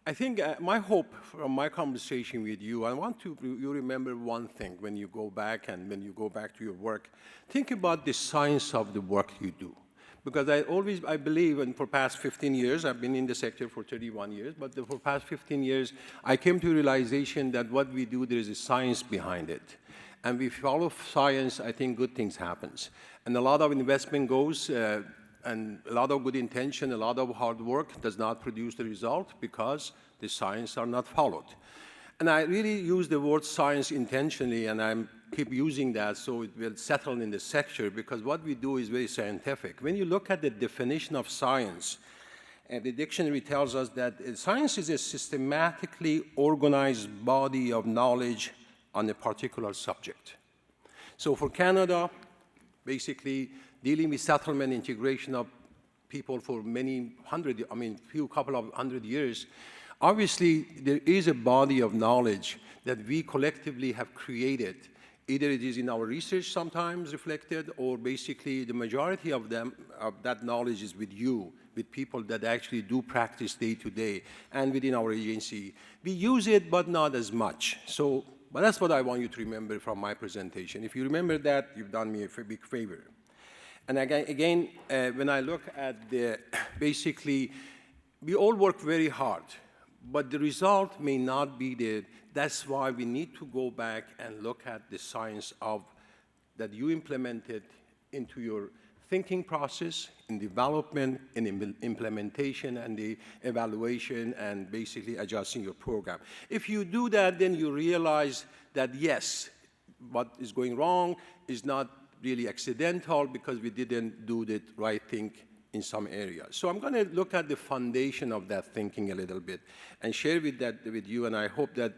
I think my hope from my conversation with you, I want you remember one thing when you go back and when you go back to your work. Think about the science of the work you do. Because I believe, and for past 15 years, I've been in the sector for 31 years, but for past 15 years, I came to a realization that what we do, there is a science behind it. And we follow science, I think good things happens. And a lot of investment goes, and a lot of good intention, a lot of hard work does not produce the result because the science are not followed. And I really use the word science intentionally, and I keep using that so it will settle in the sector, because what we do is very scientific. When you look at the definition of science, the dictionary tells us that science is a systematically organized body of knowledge on a particular subject. So for Canada, basically dealing with settlement integration of people for couple of hundred years, obviously there is a body of knowledge that we collectively have created. Either it is in our research sometimes reflected, or basically the majority of that knowledge is with you, with people that actually do practice day to day, and within our agency. We use it, but not as much. But that's what I want you to remember from my presentation. If you remember that, you've done me a big favor. And again, when I look at basically, we all work very hard, but the result may not be there. That's why we need to go back and look at the science that you implemented into your thinking process, in development, in implementation, and the evaluation, and basically adjusting your program. If you do that, then you realize that yes, what is going wrong is not really accidental because we didn't do the right thing in some areas. So I'm going to look at the foundation of that thinking a little bit and share with you, and I hope that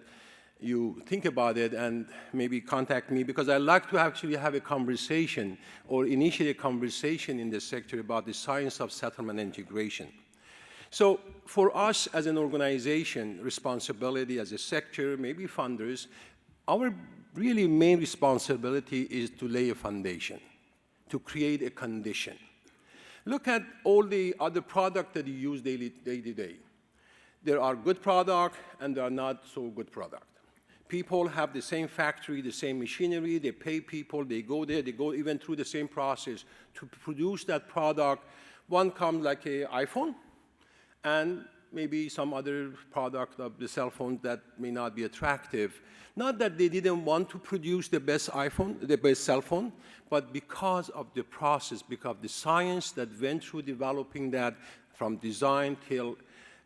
you think about it and maybe contact me, because I like to actually have a conversation or initiate a conversation in the sector about the science of settlement integration. So for us as an organization, responsibility as a sector, maybe funders, our really main responsibility is to lay a foundation, to create a condition. Look at all the other products that you use day to day. There are good products and there are not so good products. People have the same factory, the same machinery, they pay people, they go there, they go even through the same process to produce that product. One comes like an iPhone, and maybe some other product of the cell phone that may not be attractive. Not that they didn't want to produce the best iPhone, the best cell phone, but because of the process, because of the science that went through developing that from design till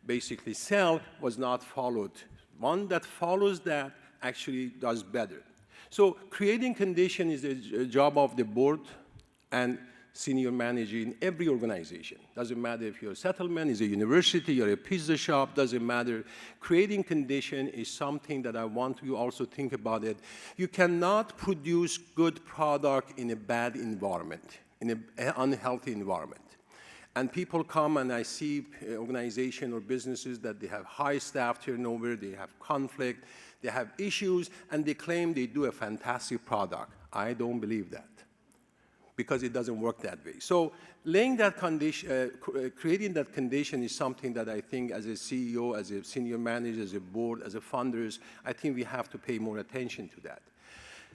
basically sell was not followed. One that follows that actually does better. So creating condition is a job of the board and senior manager in every organization. Doesn't matter if you're a settlement, is a university, you're a pizza shop, doesn't matter. Creating condition is something that I want you also think about it. You cannot produce good product in a bad environment, in an unhealthy environment. And people come and I see organizations or businesses that they have high staff turnover, they have conflict, they have issues, and they claim they do a fantastic product. I don't believe that, because it doesn't work that way. So laying that condition, creating that condition is something that I think as a CEO, as a senior manager, as a board, as a funders, I think we have to pay more attention to that.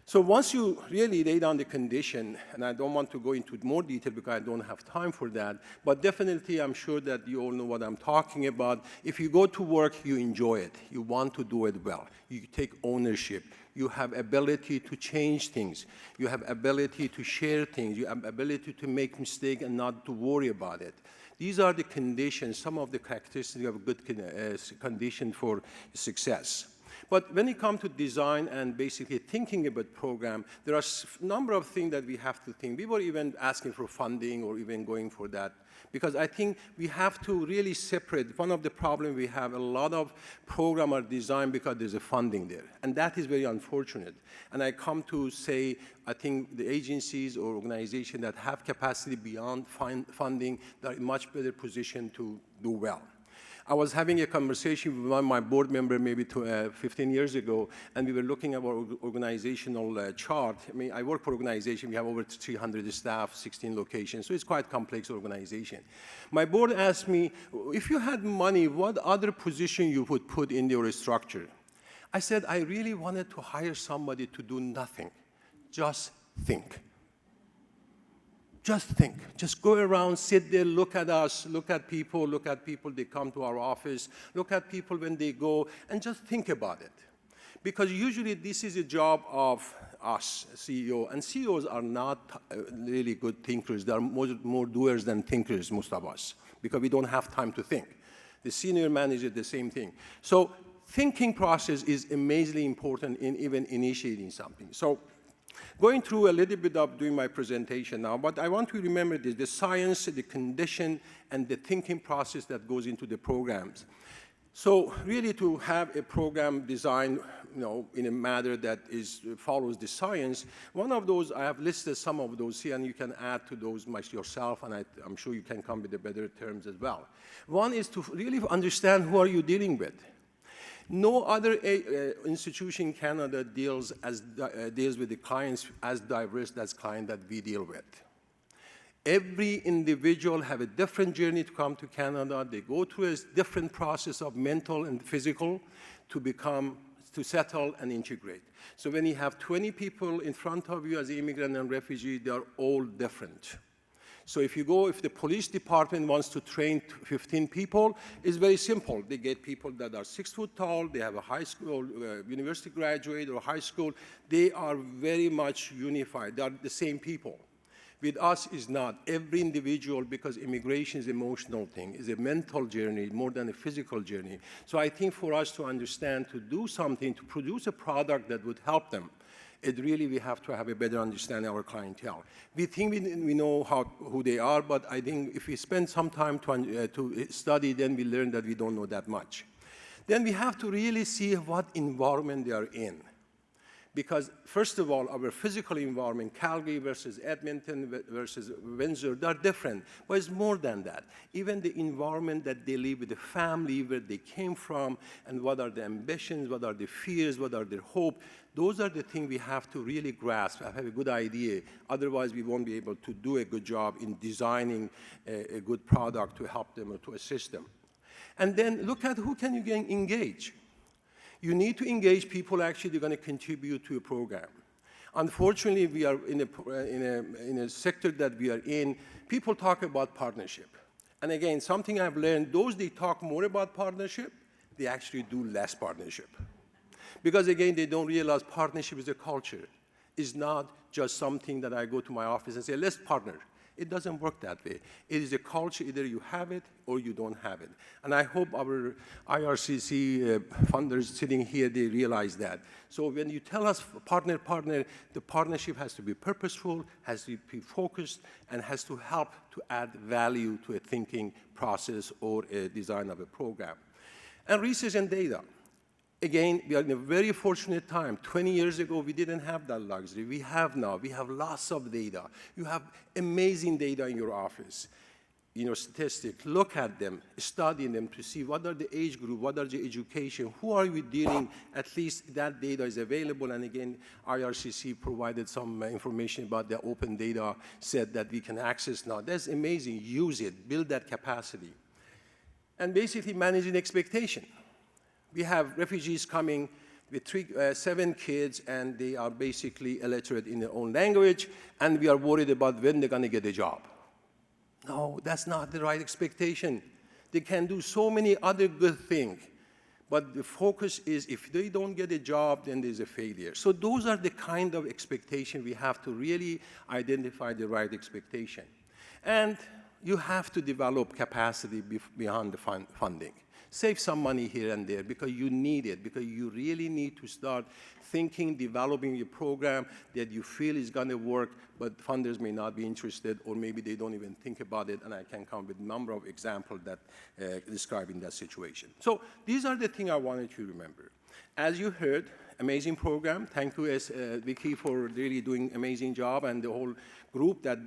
So once you really lay down the condition, and I don't want to go into more detail because I don't have time for that, but definitely I'm sure that you all know what I'm talking about. If you go to work, you enjoy it. You want to do it well. You take ownership. You have ability to change things. You have ability to share things. You have ability to make mistakes and not to worry about it. These are the conditions, some of the characteristics of a good condition for success. But when it comes to design and basically thinking about program, there are a number of things that we have to think. We were even asking for funding or even going for that, because I think we have to really separate. One of the problems we have, a lot of programs are designed because there's a funding there, and that is very unfortunate. And I come to say, I think the agencies or organizations that have capacity beyond funding, they're in much better position to do well. I was having a conversation with one of my board member maybe 15 years ago, and we were looking at our organizational chart. I mean, I work for organization. We have over 300 staff, 16 locations, so it's quite complex organization. My board asked me, if you had money, what other position you would put in your structure? I said, I really wanted to hire somebody to do nothing, just think. Just think. Just go around, sit there, look at us, look at people, they come to our office, look at people when they go, and just think about it. Because usually this is a job of us, CEO, and CEOs are not really good thinkers. They are more doers than thinkers, most of us, because we don't have time to think. The senior manager, the same thing. So thinking process is amazingly important in even initiating something. So going through a little bit of doing my presentation now, but I want to remember this, the science, the condition, and the thinking process that goes into the programs. So really to have a program designed, in a manner that follows the science, one of those, I have listed some of those here, and you can add to those yourself, and I'm sure you can come with the better terms as well. One is to really understand who are you dealing with. No other institution in Canada deals with the clients as diverse as clients that we deal with. Every individual have a different journey to come to Canada. They go through a different process of mental and physical to settle and integrate. So when you have 20 people in front of you as immigrant and refugee, they are all different. So if the police department wants to train 15 people, it's very simple. They get people that are 6 foot tall, they have a high school, university graduate or high school. They are very much unified. They are the same people. With us, is not. Every individual, because immigration is an emotional thing, is a mental journey more than a physical journey. So I think for us to understand, to do something, to produce a product that would help them, we have to have a better understanding of our clientele. We think we know who they are, but I think if we spend some time to study, then we learn that we don't know that much. Then we have to really see what environment they are in. Because first of all, our physical environment, Calgary versus Edmonton versus Windsor, they're different. But it's more than that. Even the environment that they live with, the family, where they came from, and what are the ambitions, what are the fears, what are their hopes, those are the things we have to really grasp, have a good idea. Otherwise, we won't be able to do a good job in designing a good product to help them or to assist them. And then look at who can you engage. You need to engage people actually they're going to contribute to a program. Unfortunately, we are in a sector that we are in, people talk about partnership. And again, something I've learned, those they talk more about partnership, they actually do less partnership. Because again, they don't realize partnership is a culture. It's not just something that I go to my office and say, let's partner. It doesn't work that way. It is a culture, either you have it or you don't have it. And I hope our IRCC funders sitting here, they realize that. So when you tell us partner, the partnership has to be purposeful, has to be focused, and has to help to add value to a thinking process or a design of a program. And research and data. Again, we are in a very fortunate time. 20 years ago, we didn't have that luxury. We have now. We have lots of data. You have amazing data in your office, in your statistics. Look at them, study them to see what are the age group, what are the education, who are we dealing. At least that data is available. And again, IRCC provided some information about the open data set that we can access now. That's amazing. Use it. Build that capacity. And basically managing expectation. We have refugees coming with 7 kids, and they are basically illiterate in their own language, and we are worried about when they're going to get a job. No, that's not the right expectation. They can do so many other good things, but the focus is if they don't get a job, then there's a failure. So those are the kind of expectation we have to really identify the right expectation. And you have to develop capacity beyond the funding. Save some money here and there because you need it, because you really need to start thinking, developing a program that you feel is going to work, but funders may not be interested, or maybe they don't even think about it, and I can come with a number of examples that describing that situation. So these are the things I wanted you to remember. As you heard, amazing program. Thank you, Vicky, for really doing an amazing job, and the whole group that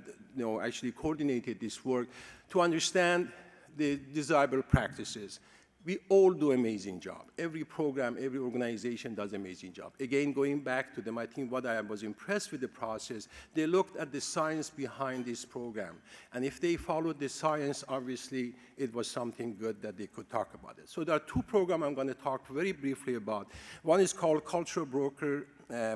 actually coordinated this work to understand the desirable practices. We all do amazing job. Every program, every organization does amazing job. Again, going back to them, I think what I was impressed with the process, they looked at the science behind this program. And if they followed the science, obviously, it was something good that they could talk about it. So there are two programs I'm going to talk very briefly about. One is called Cultural Broker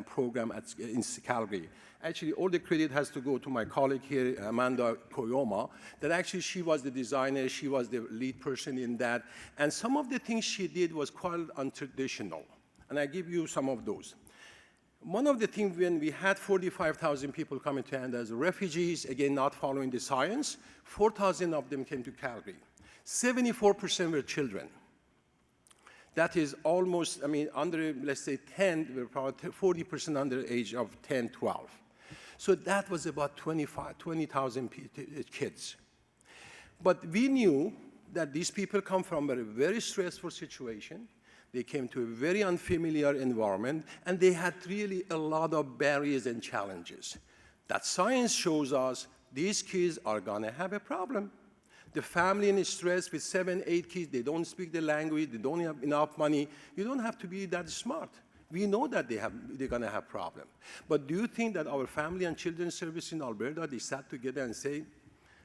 Program in Calgary. Actually, all the credit has to go to my colleague here, Amanda Koyoma, that actually she was the designer, she was the lead person in that, and some of the things she did was quite untraditional, and I give you some of those. One of the things, when we had 45,000 people coming to Canada as refugees, again, not following the science, 4,000 of them came to Calgary. 74% were children. That is almost, I mean, under, let's say, 10, we're probably 40% under the age of 10, 12. So that was about 20,000 kids. But we knew that these people come from a very stressful situation. They came to a very unfamiliar environment, and they had really a lot of barriers and challenges. That science shows us these kids are gonna have a problem. The family in stress with 7, 8 kids, they don't speak the language, they don't have enough money. You don't have to be that smart. We know that they're gonna have problem. But do you think that our Family and Children's Service in Alberta, they sat together and say,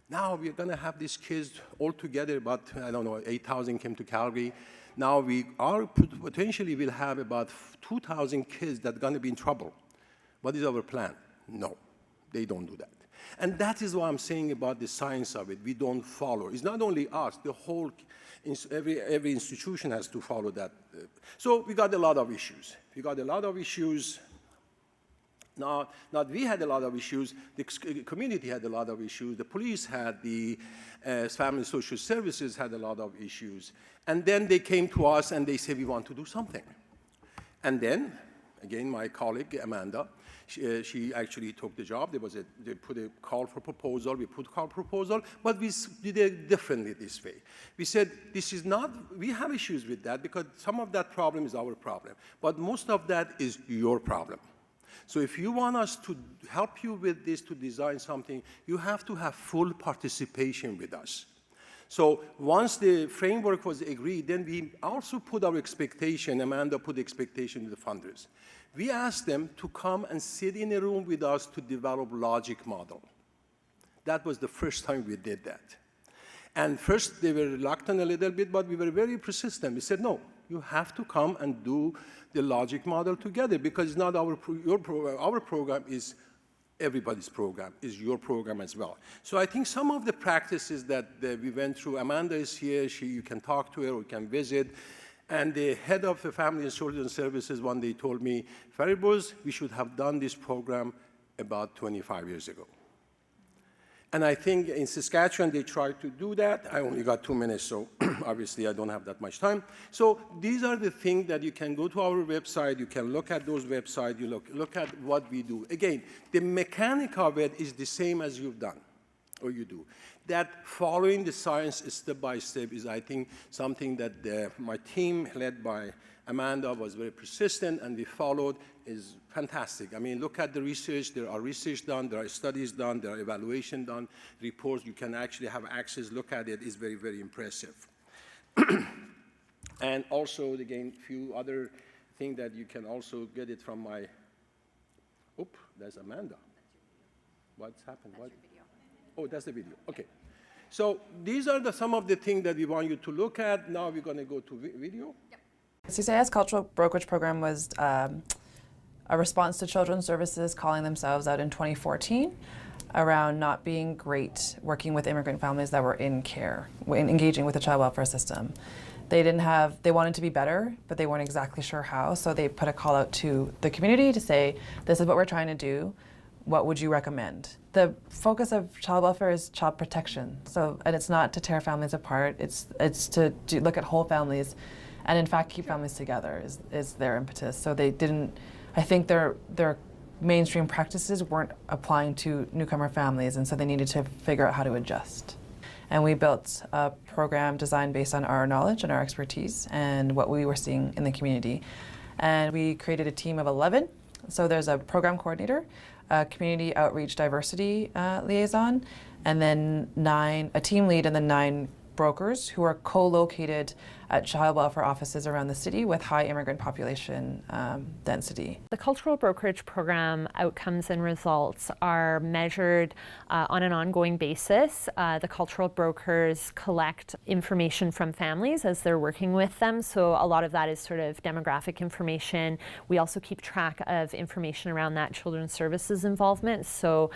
now we're gonna have these kids all together, about, I don't know, 8,000 came to Calgary. Now we are potentially will have about 2,000 kids that are gonna be in trouble. What is our plan? No, they don't do that. And that is what I'm saying about the science of it. We don't follow. It's not only us, the whole, every institution has to follow that. So we got a lot of issues. We got a lot of issues. Not we had a lot of issues, the community had a lot of issues, the police had, the Family and Social Services had a lot of issues. And then they came to us and they said, we want to do something. And then, again, my colleague, Amanda, she actually took the job. They put a call for proposal. We put call proposal, but we did it differently this way. We said, this is not, we have issues with that because some of that problem is our problem, but most of that is your problem. So if you want us to help you with this, to design something, you have to have full participation with us. So once the framework was agreed, then we also put our expectation, Amanda put the expectation to the funders. We asked them to come and sit in a room with us to develop logic model. That was the first time we did that. And first they were reluctant a little bit, but we were very persistent. We said, no, you have to come and do the logic model together because it's not our program. Our program is everybody's program, is your program as well. So I think some of the practices that we went through, Amanda is here, you can talk to her or you can visit. And the head of the Family and Children's Services one day told me, Fariborz, we should have done this program about 25 years ago. And I think in Saskatchewan, they tried to do that. I only got 2 minutes, so obviously I don't have that much time. So these are the things that you can go to our website, you can look at those websites, you look at what we do. Again, the mechanic of it is the same as you've done, or you do. That following the science step by step is, I think, something that my team, led by Amanda, was very persistent, and we followed, is fantastic. I mean, look at the research. There are research done, there are studies done, there are evaluation done, reports. You can actually have access, look at it. It's very, very impressive. And also, again, a few other things that you can also get it from my, there's Amanda. What's happened? What? Oh, that's the video. Okay. So these are some of the things that we want you to look at. Now we're going to go to video. Yep. CCIS Cultural Brokerage Program was a response to Children's Services calling themselves out in 2014 around not being great working with immigrant families that were in care, engaging with the child welfare system. They wanted to be better, but they weren't exactly sure how, so they put a call out to the community to say, this is what we're trying to do. What would you recommend? The focus of child welfare is child protection. And it's not to tear families apart. It's to look at whole families, and in fact keep families together is their impetus. So they didn't. I think their mainstream practices weren't applying to newcomer families, and so they needed to figure out how to adjust. And we built a program designed based on our knowledge and our expertise and what we were seeing in the community. And we created a team of 11. So there's a program coordinator, a community outreach diversity liaison, and then a team lead, and then 9 brokers who are co-located at child welfare offices around the city with high immigrant population density. The cultural brokerage program outcomes and results are measured on an ongoing basis. The cultural brokers collect information from families as they're working with them, so a lot of that is sort of demographic information. We also keep track of information around that children's services involvement, so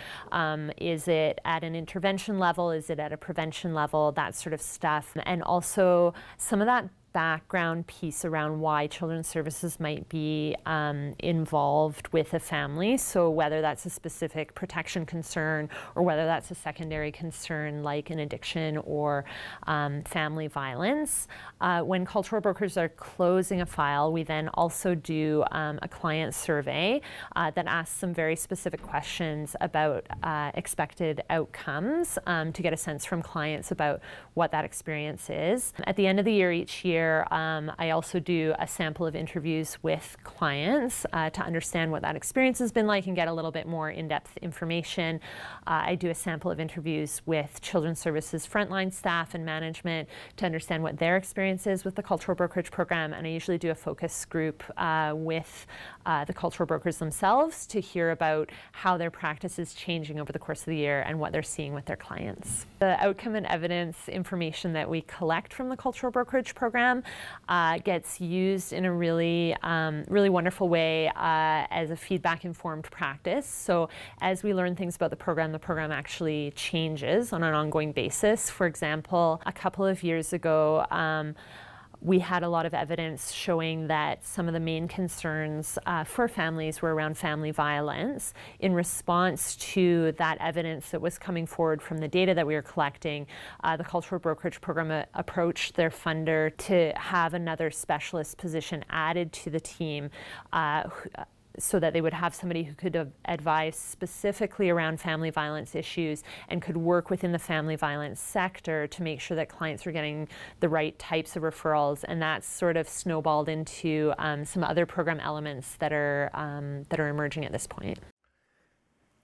is it at an intervention level, is it at a prevention level, that sort of stuff, and also some of that background piece around why children's services might be involved with a family. So whether that's a specific protection concern or whether that's a secondary concern like an addiction or family violence. When cultural brokers are closing a file, we then also do a client survey that asks some very specific questions about expected outcomes to get a sense from clients about what that experience is. At the end of the year each year, I also do a sample of interviews with clients to understand what that experience has been like and get a little bit more in-depth information. I do a sample of interviews with children's services frontline staff and management to understand what their experience is with the cultural brokerage program, and I usually do a focus group with the cultural brokers themselves to hear about how their practice is changing over the course of the year and what they're seeing with their clients. The outcome and evidence information that we collect from the cultural brokerage program gets used in a really wonderful way as a feedback-informed practice. So as we learn things about the program actually changes on an ongoing basis. For example, a couple of years ago, we had a lot of evidence showing that some of the main concerns for families were around family violence. In response to that evidence that was coming forward from the data that we were collecting, the cultural brokerage program approached their funder to have another specialist position added to the team so that they would have somebody who could advise specifically around family violence issues and could work within the family violence sector to make sure that clients were getting the right types of referrals, and that's sort of snowballed into some other program elements that are emerging at this point.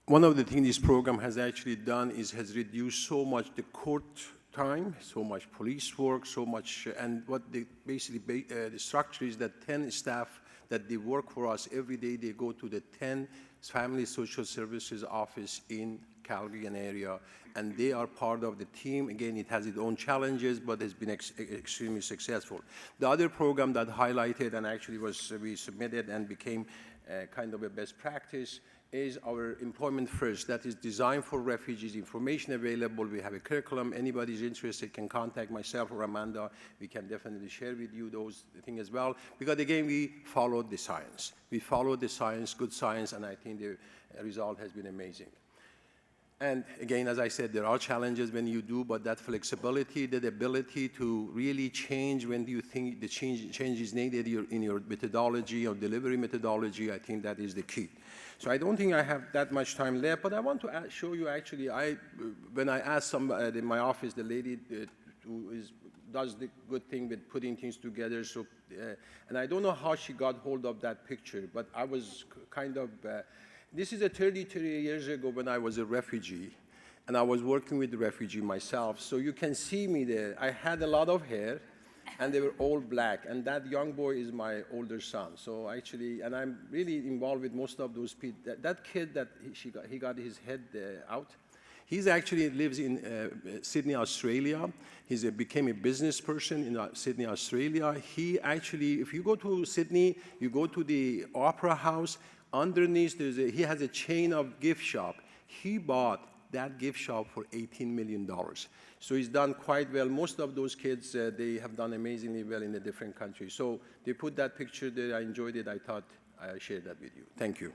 One of the things this program has actually done is has reduced so much the court time, so much police work, so much, and what they basically the structure is that 10 staff that they work for us every day. They go to the 10 family social services office in Calgary and area, and they are part of the team. Again, it has its own challenges, but has been extremely successful. The other program that highlighted and actually we submitted and became kind of a best practice is our Employment First. That is designed for refugees, information available. We have a curriculum. Anybody is interested can contact myself or Amanda. We can definitely share with you those things as well. Because again, we followed the science. We followed the science, good science, and I think the result has been amazing. And again, as I said, there are challenges when you do, but that flexibility, that ability to really change when you think the change is needed in your methodology or delivery methodology, I think that is the key. So I don't think I have that much time left, but I want to show you actually, when I asked somebody in my office, the lady who does the good thing with putting things together, so, and I don't know how she got hold of that picture, but I was kind of, this is 33 years ago when I was a refugee, and I was working with the refugee myself. So you can see me there. I had a lot of hair, and they were all black. And that young boy is my older son. So actually, and I'm really involved with most of those people. That kid that he got his head out, he's actually lives in Sydney, Australia. He's became a business person in Sydney, Australia. He actually, if you go to Sydney, you go to the Opera House. Underneath, he has a chain of gift shop. He bought that gift shop for $18 million. So he's done quite well. Most of those kids, they have done amazingly well in the different countries. So they put that picture there. I enjoyed it. I thought I'd share that with you. Thank you.